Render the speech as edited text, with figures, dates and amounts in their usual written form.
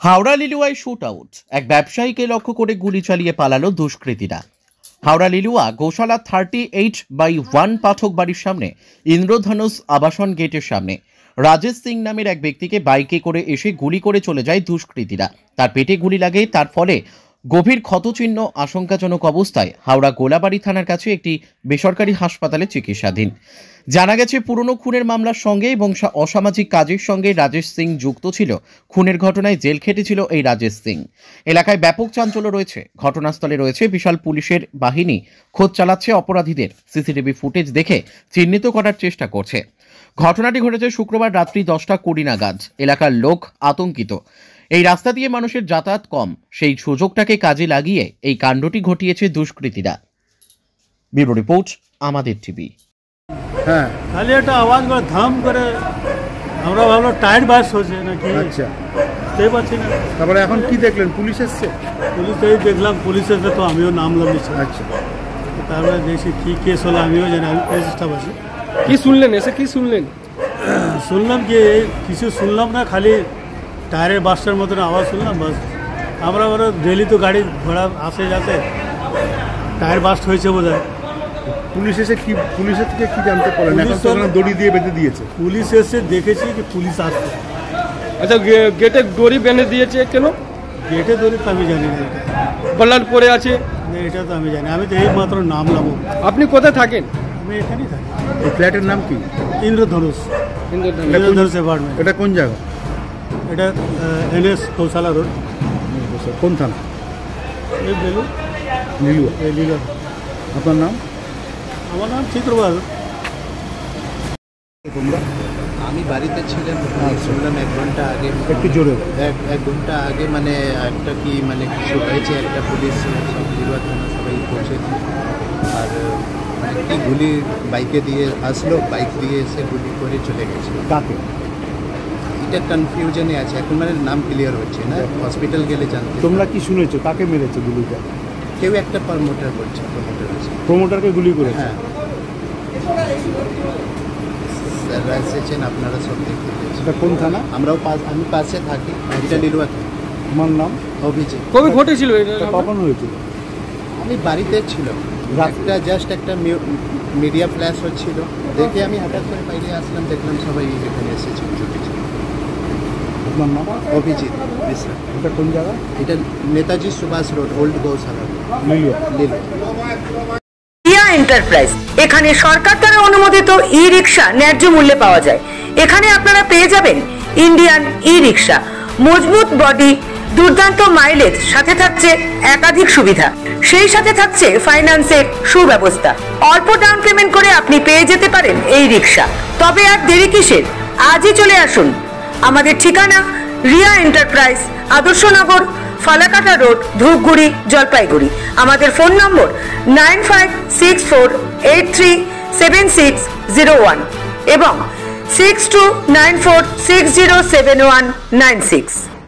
Howrah লিলুয়ায় shoot out, এক ব্যবসায়ীকে লক্ষ্য করে গুলি চালিয়ে পালালো দুষ্কৃতীরা। হাওড়া লিলুয়া গোশালা 38/1 পাঠক বাড়ির সামনে ইন্দ্রধনুষ আবাসন গেটের সামনে রাজেশ সিং নামের এক ব্যক্তিকে বাইকে করে এসে গুলি করে চলে যায় দুষ্কৃতীরা। তার পেটে গুলি লাগে, তার ফলে গভীর ক্ষতচিহ্ন আশঙ্কাজনক অবস্থায় হাওড়া গোলাবাড়ি থানার কাছে একটি বেসরকারি হাসপাতালে চিকিৎসাধীন। জানা গেছে, পুরনো খুনের মামলার সঙ্গে এবং অসামাজিক কাজের সঙ্গে রাজেশ সিং যুক্ত ছিল। খুনের ঘটনায় জেল খেটেছিল এই রাজেশ সিং। এলাকায় ব্যাপক চাঞ্চল্য রয়েছে। ঘটনাস্থলে রয়েছে বিশাল পুলিশের বাহিনী, খোঁজ চালাচ্ছে অপরাধীদের। সিসিটিভি ফুটেজ দেখে চিহ্নিত করার চেষ্টা করছে। ঘটনাটি ঘটেছে শুক্রবার রাত্রি 10:20 নাগাদ। এলাকার লোক আতঙ্কিত। এই রাস্তা দিয়ে মানুষের যাতায়াত কম, সেই সুযোগটাকে কাজে লাগিয়ে এই কাণ্ডটি ঘটিয়েছে দুষ্কৃতীরা। ব্যুরো রিপোর্ট, আমাদের টিভি। হ্যাঁ, খালি একটা আওয়াজ করে ধাম করে আমরা ভাবলো টায়ার বাস হচ্ছে নাকি। আচ্ছা, বুঝতেই পারছি না। তারপরে এখন কি দেখলেন? পুলিশ এসছে? পুলিশ এই দেখলাম, পুলিশ এসে তো আমিও নামলাম নিচে। আচ্ছা, তারপরে দেখছি কি কেস হলো আমিও জানি। আমি পুলিশ স্টাফ আছি। কি শুনলেন এসে? কি শুনলেন? শুনলাম কি কিছু শুনলাম না, খালি টায়ারের বাসটার মতন আওয়াজ শুনলাম। বাস আমরা ওরা ডেলি তো গাড়ি ঘোড়া আসে যাতে টায়ার বাস্ট হয়েছে বোধ হয়। পুলিশ এসে কি, পুলিশের থেকে কি জানতে পারলেন? এখন তো ওখানে দড়ি দিয়ে বেঁধে দিয়েছে। পুলিশ এসে দেখেছি যে পুলিশ আসছে। আচ্ছা, গেটে দড়ি বেঁধে দিয়েছে কেন? গেটে দড়ি তো আমি জানি না, বলার পরে আছে এটা তো আমি জানি। আমি তো এই মাত্র নামলাম। আপনি কোথায় থাকেন? আমি এখানেই থাকি। এই ফ্ল্যাটের নাম কি? ইন্দ্রধনুষ অ্যাপার্টমেন্ট। এটা কোন জায়গা? এটা NS গৌশালা রোড। কোন থানা? এই লিলুয়া। এই লিলুয়া। আপনার নাম? আমার নাম চিত্রবাবু। আমি বাড়িতে ছিলাম, শুনলাম 1 ঘন্টা আগে, একটু জোরে, 1 ঘন্টা আগে মানে একটা কি মানে কিছু হয়েছে, একটা পুলিশ সব লিলুয়া থানা সবাই পৌঁছেছে। আর মানে কি গুলি বাইকে দিয়ে আসলো, বাইক দিয়ে এসে গুলি করে চলে গেছে। কাকে? এটা কনফিউশনে আছে এখন, মানে নাম ক্লিয়ার হচ্ছে না। হসপিটাল গেলে জানতে। তোমরা কি শুনেছো কাকে মেরেছে গুলিটা? কেউ একটা প্রমোটার করছে, প্রমোটার আছে। প্রমোটারকে গুলি করেছে? হ্যাঁ, স্যাররা এসেছেন, আপনারা সব দেখতে পেয়েছেন। এটা কোন থানা? আমি পাশে থাকি। এটা লিলুয়া থানা। তোমার নাম? অভিজিৎ। কবে ঘটেছিল এটা? কখন হয়েছিল? আমি বাড়িতে ছিলাম, একটা মিডিয়া ফ্ল্যাশ হচ্ছিল, দেখে আমি হঠাৎ করে বাইরে আসলাম, দেখলাম সবাই এখানে এসেছে। আপনার নাম? অভিজিৎ মিশ্রা। এটা কোন জায়গা? এটা Netaji Subhash road, old Goshala. Liluah. Riya enterprise, এখানে সরকার দ্বারা অনুমোদিত ই রিক্সা ন্যায্য মূল্যে পাওয়া যায়। এখানে আপনারা পেয়ে যাবেন ইন্ডিয়ান ই রিক্সা, মজবুত বডি, দুর্দান্ত মাইলেজ, সাথে থাকছে একাধিক সুবিধা। সেই সাথে থাকছে ফাইন্যান্সের সুব্যবস্থা। অল্প ডাউন পেমেন্ট করে আপনি পেয়ে যেতে পারেন এই রিক্সা। তবে আর দেরি কিসের? আজই চলে আসুন। আমাদের ঠিকানা রিয়া এন্টারপ্রাইজ, আদর্শনগর, ফালাকাটা রোড, ধূপগুড়ি, জলপাইগুড়ি। আমাদের ফোন নম্বর 9564837601 এবং 6294607196।